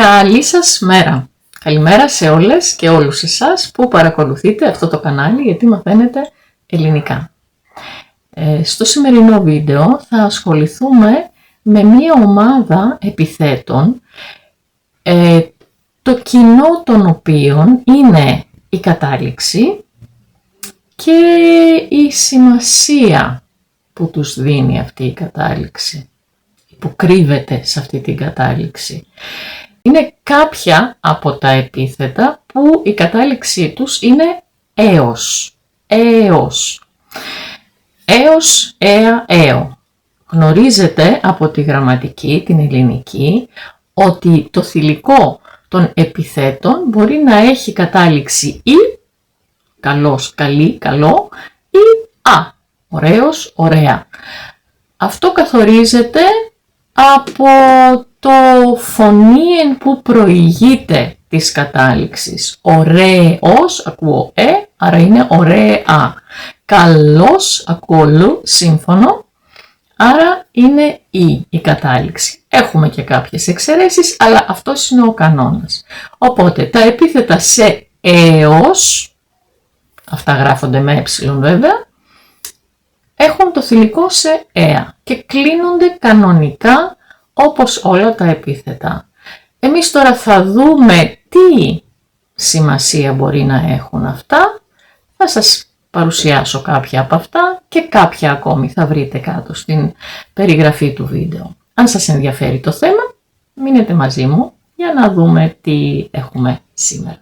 Καλή σας μέρα. Καλημέρα σε όλες και όλους εσάς που παρακολουθείτε αυτό το κανάλι γιατί μαθαίνετε ελληνικά. Στο σημερινό βίντεο θα ασχοληθούμε με μία ομάδα επιθέτων, το κοινό των οποίων είναι η κατάληξη και η σημασία που τους δίνει αυτή η κατάληξη, που κρύβεται σε αυτή την κατάληξη. Είναι κάποια από τα επίθετα που η κατάληξή τους είναι έως, έω. Γνωρίζετε από τη γραμματική, την ελληνική, ότι το θηλυκό των επιθέτων μπορεί να έχει κατάληξη ή, καλός, καλή, καλό, ή α, ωραίος, ωραία. Αυτό καθορίζεται από το φωνήεν που προηγείται της κατάληξης. Ωραίος, ακούω άρα είναι ωραία. Καλός, ακούω λου, σύμφωνο, άρα είναι η κατάληξη. Έχουμε και κάποιες εξαιρέσεις, αλλά αυτός είναι ο κανόνας. Οπότε τα επίθετα σε έως, αυτά γράφονται με βέβαια, έχουν το θηλυκό σε έα και κλείνονται κανονικά όπως όλα τα επίθετα. Εμείς τώρα θα δούμε τι σημασία μπορεί να έχουν αυτά. Θα σας παρουσιάσω κάποια από αυτά και κάποια ακόμη θα βρείτε κάτω στην περιγραφή του βίντεο. Αν σας ενδιαφέρει το θέμα, μείνετε μαζί μου για να δούμε τι έχουμε σήμερα.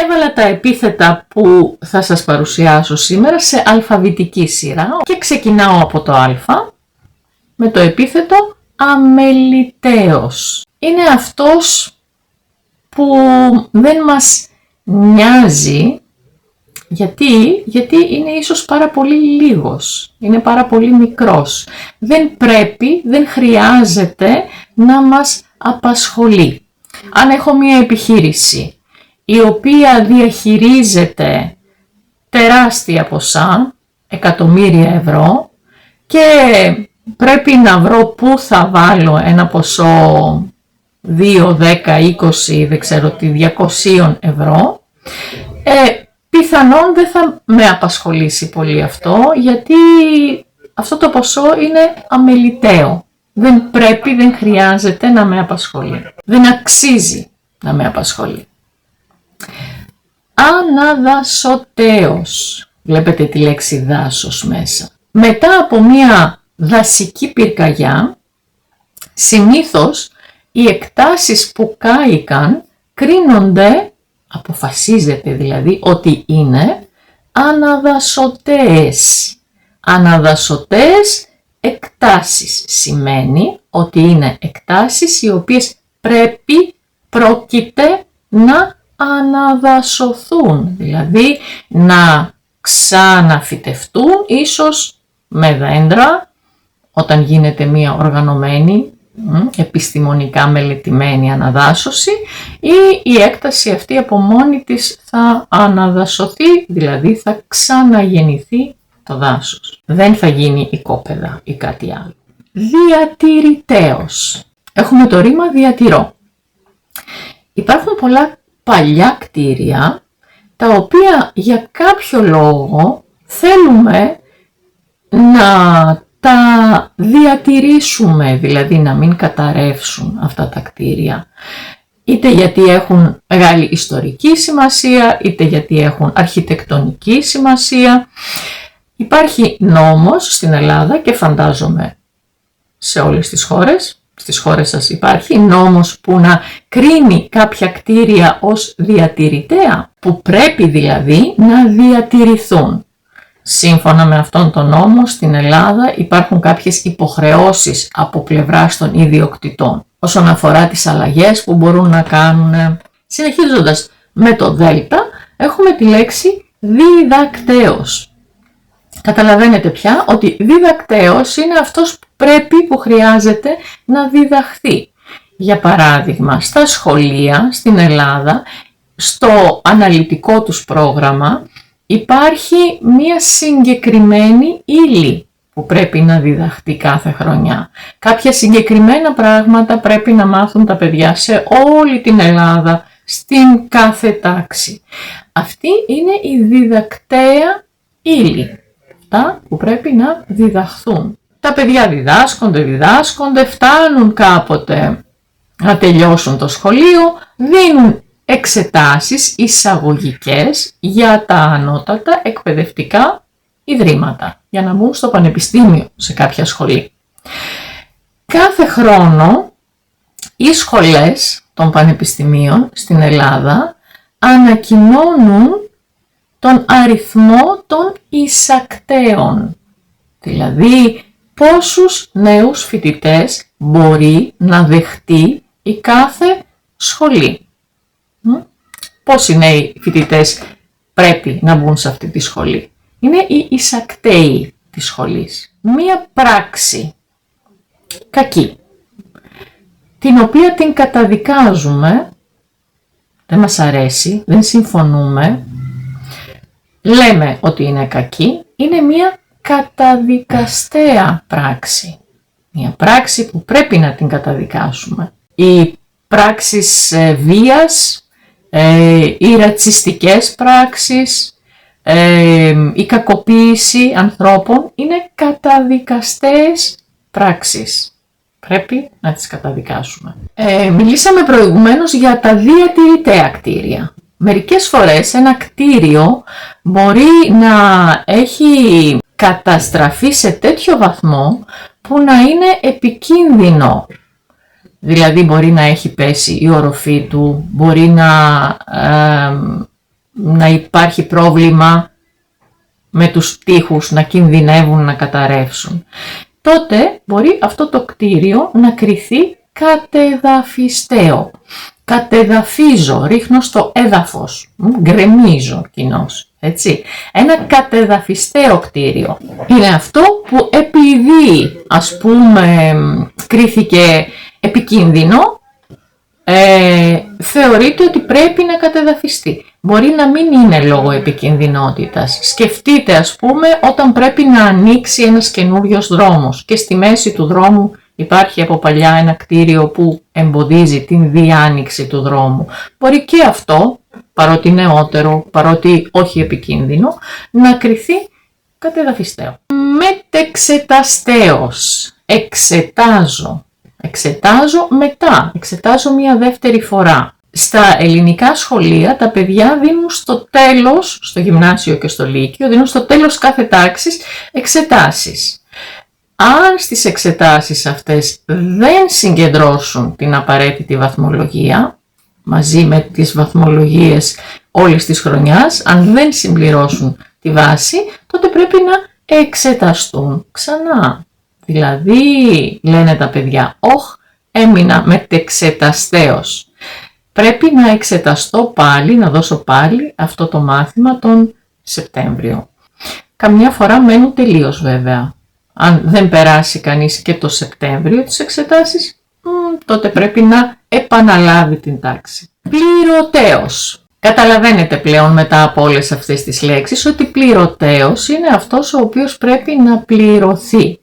Έβαλα τα επίθετα που θα σας παρουσιάσω σήμερα σε αλφαβητική σειρά και ξεκινάω από το α με το επίθετο αμεληταίος. Είναι αυτός που δεν μας νοιάζει γιατί είναι ίσως πάρα πολύ λίγος, είναι πάρα πολύ μικρός. Δεν πρέπει, δεν χρειάζεται να μας απασχολεί. Αν έχω μία επιχείρηση η οποία διαχειρίζεται τεράστια ποσά, εκατομμύρια ευρώ, και πρέπει να βρω πού θα βάλω ένα ποσό 2, 10, 20, δεν ξέρω τι, 200 ευρώ, πιθανόν δεν θα με απασχολήσει πολύ αυτό, γιατί αυτό το ποσό είναι αμεληταίο. Δεν πρέπει, δεν χρειάζεται να με απασχολεί. Δεν αξίζει να με απασχολεί. Αναδασωτέος. Βλέπετε τη λέξη δάσος μέσα. Μετά από μια δασική πυρκαγιά, συνήθως οι εκτάσεις που κάηκαν κρίνονται, αποφασίζεται δηλαδή ότι είναι αναδασωτές. Αναδασωτές εκτάσεις σημαίνει ότι είναι εκτάσεις οι οποίες πρόκειται να αναδασωθούν, δηλαδή να ξαναφυτευτούν, ίσως με δέντρα, όταν γίνεται μια οργανωμένη, επιστημονικά μελετημένη αναδάσωση, ή η έκταση αυτή από μόνη της θα αναδασωθεί, δηλαδή θα ξαναγεννηθεί το δάσος. Δεν θα γίνει οικόπεδα ή κάτι άλλο. Διατηρηταίος. Έχουμε το ρήμα διατηρώ. Υπάρχουν πολλά παλιά κτίρια τα οποία για κάποιο λόγο θέλουμε να τα διατηρήσουμε, δηλαδή να μην καταρρεύσουν αυτά τα κτίρια. Είτε γιατί έχουν μεγάλη ιστορική σημασία, είτε γιατί έχουν αρχιτεκτονική σημασία. Υπάρχει νόμος στην Ελλάδα και φαντάζομαι σε όλες τις χώρες, στις χώρες σας υπάρχει νόμος που να κρίνει κάποια κτίρια ως διατηρητέα, που πρέπει δηλαδή να διατηρηθούν. Σύμφωνα με αυτόν τον νόμο στην Ελλάδα υπάρχουν κάποιες υποχρεώσεις από πλευράς των ιδιοκτητών όσον αφορά τις αλλαγές που μπορούν να κάνουν. Συνεχίζοντας, με το δέλτα έχουμε τη λέξη διδακτέος. Καταλαβαίνετε πια ότι διδακτέος είναι αυτός που χρειάζεται να διδαχθεί. Για παράδειγμα, στα σχολεία στην Ελλάδα, στο αναλυτικό τους πρόγραμμα, υπάρχει μία συγκεκριμένη ύλη που πρέπει να διδαχτεί κάθε χρονιά. Κάποια συγκεκριμένα πράγματα πρέπει να μάθουν τα παιδιά σε όλη την Ελλάδα, στην κάθε τάξη. Αυτή είναι η διδακτέα ύλη, αυτά που πρέπει να διδαχθούν. Τα παιδιά διδάσκονται, φτάνουν κάποτε να τελειώσουν το σχολείο, δίνουν εξετάσεις εισαγωγικές για τα ανώτατα εκπαιδευτικά ιδρύματα, για να μπουν στο πανεπιστήμιο σε κάποια σχολή. Κάθε χρόνο οι σχολές των πανεπιστημίων στην Ελλάδα ανακοινώνουν τον αριθμό των εισακτέων, δηλαδή πόσους νέους φοιτητές μπορεί να δεχτεί η κάθε σχολή. Πόσοι νέοι φοιτητές πρέπει να μπουν σε αυτή τη σχολή. Είναι οι εισακτέοι της σχολής. Μία πράξη κακή, την οποία την καταδικάζουμε, δεν μας αρέσει, δεν συμφωνούμε, λέμε ότι είναι κακή, είναι μία καταδικαστέα πράξη. Μια πράξη που πρέπει να την καταδικάσουμε. Οι πράξεις βίας, οι ρατσιστικές πράξεις, η κακοποίηση ανθρώπων είναι καταδικαστές πράξεις. Πρέπει να τις καταδικάσουμε. Μιλήσαμε προηγουμένως για τα διατηρητέα κτίρια. Μερικές φορές ένα κτίριο μπορεί να έχει καταστραφεί σε τέτοιο βαθμό που να είναι επικίνδυνο. Δηλαδή μπορεί να έχει πέσει η οροφή του, μπορεί να υπάρχει πρόβλημα με τους τοίχους, να κινδυνεύουν να καταρρεύσουν. Τότε μπορεί αυτό το κτίριο να κριθεί κατεδαφιστέο. Κατεδαφίζω, ρίχνω στο έδαφος, γκρεμίζω κοινώς, έτσι. Ένα κατεδαφιστέο κτίριο είναι αυτό που επειδή ας πούμε κρίθηκε επικίνδυνο, θεωρείται ότι πρέπει να κατεδαφιστεί. Μπορεί να μην είναι λόγω επικινδυνότητας. Σκεφτείτε ας πούμε όταν πρέπει να ανοίξει ένας καινούριος δρόμος και στη μέση του δρόμου υπάρχει από παλιά ένα κτίριο που εμποδίζει την διάνοιξη του δρόμου. Μπορεί και αυτό, παρότι νεότερο, παρότι όχι επικίνδυνο, να κριθεί κατεδαφιστέο. Μετεξεταστέος. Εξετάζω μετά. Εξετάζω μία δεύτερη φορά. Στα ελληνικά σχολεία τα παιδιά δίνουν στο τέλος, στο γυμνάσιο και στο λύκειο, δίνουν στο τέλος κάθε τάξης εξετάσεις. Αν στις εξετάσεις αυτές δεν συγκεντρώσουν την απαραίτητη βαθμολογία, μαζί με τις βαθμολογίες όλης της χρονιάς, αν δεν συμπληρώσουν τη βάση, τότε πρέπει να εξεταστούν ξανά. Δηλαδή, λένε τα παιδιά, έμεινα μετεξεταστέως. Πρέπει να εξεταστώ πάλι, να δώσω πάλι αυτό το μάθημα τον Σεπτέμβριο. Καμιά φορά μένουν τελείως βέβαια. Αν δεν περάσει κανείς και το Σεπτέμβριο τις εξετάσεις, τότε πρέπει να επαναλάβει την τάξη. Πληρωτέος. Καταλαβαίνετε πλέον μετά από όλες αυτές τις λέξεις ότι πληρωτέος είναι αυτός ο οποίος πρέπει να πληρωθεί.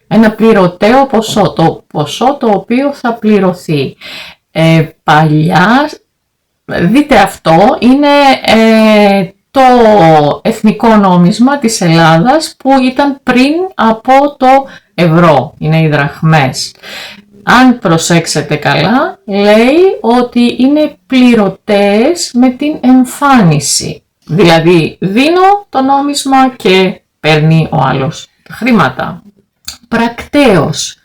Ένα πληρωτέο ποσό, το ποσό το οποίο θα πληρωθεί. Παλιά, δείτε αυτό, είναι το εθνικό νόμισμα της Ελλάδας που ήταν πριν από το ευρώ, είναι οι δραχμές. Αν προσέξετε καλά, λέει ότι είναι πληρωτές με την εμφάνιση. Δηλαδή δίνω το νόμισμα και παίρνει ο άλλος τα χρήματα. Πρακτέος.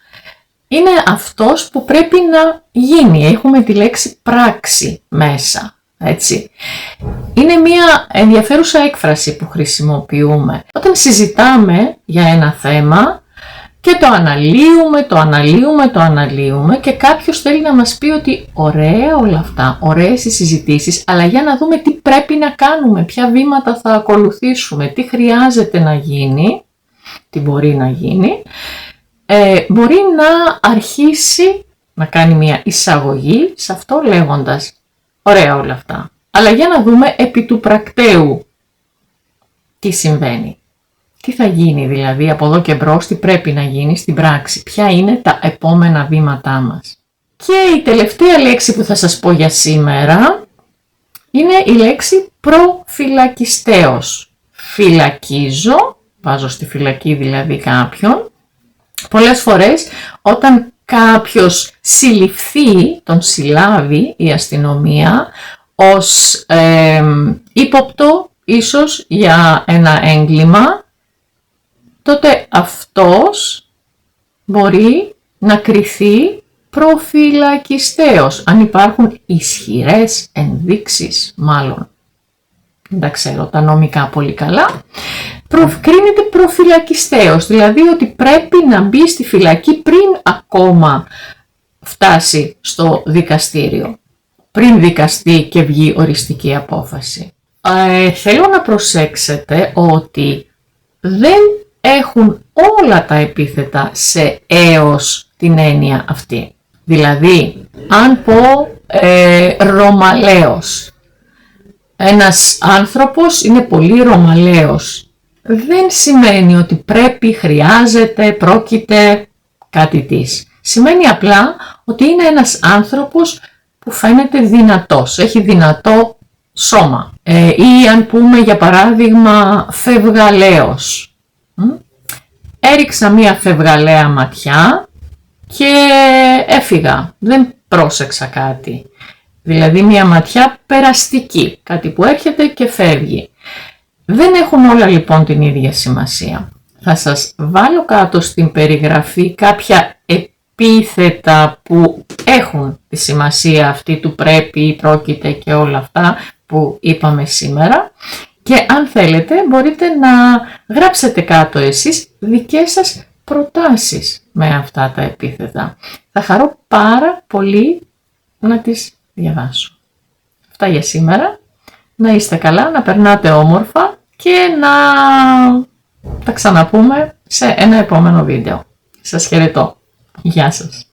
Είναι αυτός που πρέπει να γίνει. Έχουμε τη λέξη πράξη μέσα. Έτσι. Είναι μια ενδιαφέρουσα έκφραση που χρησιμοποιούμε. Όταν συζητάμε για ένα θέμα Και το αναλύουμε και κάποιος θέλει να μας πει ότι ωραία όλα αυτά, ωραίες οι συζητήσεις, αλλά για να δούμε τι πρέπει να κάνουμε, ποια βήματα θα ακολουθήσουμε, τι χρειάζεται να γίνει, τι μπορεί να γίνει, μπορεί να αρχίσει να κάνει μια εισαγωγή σε αυτό λέγοντας ωραία όλα αυτά. Αλλά για να δούμε επί του πρακτέου τι συμβαίνει. Τι θα γίνει δηλαδή από εδώ και μπρος, τι πρέπει να γίνει στην πράξη, ποια είναι τα επόμενα βήματά μας. Και η τελευταία λέξη που θα σας πω για σήμερα είναι η λέξη προφυλακιστέως. Φυλακίζω, βάζω στη φυλακή δηλαδή κάποιον. Πολλές φορές όταν κάποιος συλληφθεί, τον συλλάβει η αστυνομία ως ύποπτο ίσως για ένα έγκλημα, τότε αυτός μπορεί να κριθεί προφυλακιστέως, αν υπάρχουν ισχυρές ενδείξεις μάλλον. Δεν τα ξέρω τα νομικά πολύ καλά. Κρίνεται προφυλακιστέως, δηλαδή ότι πρέπει να μπει στη φυλακή πριν ακόμα φτάσει στο δικαστήριο, πριν δικαστεί και βγει οριστική απόφαση. Θέλω να προσέξετε ότι δεν έχουν όλα τα επίθετα σε έως την έννοια αυτή. Δηλαδή, αν πω ρωμαλαίος, ένας άνθρωπος είναι πολύ ρωμαλαίος, δεν σημαίνει ότι πρέπει, χρειάζεται, πρόκειται κάτι της. Σημαίνει απλά ότι είναι ένας άνθρωπος που φαίνεται δυνατός, έχει δυνατό σώμα. Ή αν πούμε για παράδειγμα φευγαλαίος. Έριξα μία φευγαλαία ματιά και έφυγα, δεν πρόσεξα κάτι. Δηλαδή μία ματιά περαστική, κάτι που έρχεται και φεύγει. Δεν έχουν όλα λοιπόν την ίδια σημασία. Θα σας βάλω κάτω στην περιγραφή κάποια επίθετα που έχουν τη σημασία αυτή του πρέπει, πρόκειται και όλα αυτά που είπαμε σήμερα. Και αν θέλετε μπορείτε να γράψετε κάτω εσείς δικές σας προτάσεις με αυτά τα επίθετα. Θα χαρώ πάρα πολύ να τις διαβάσω. Αυτά για σήμερα. Να είστε καλά, να περνάτε όμορφα και να τα ξαναπούμε σε ένα επόμενο βίντεο. Σας χαιρετώ. Γεια σας.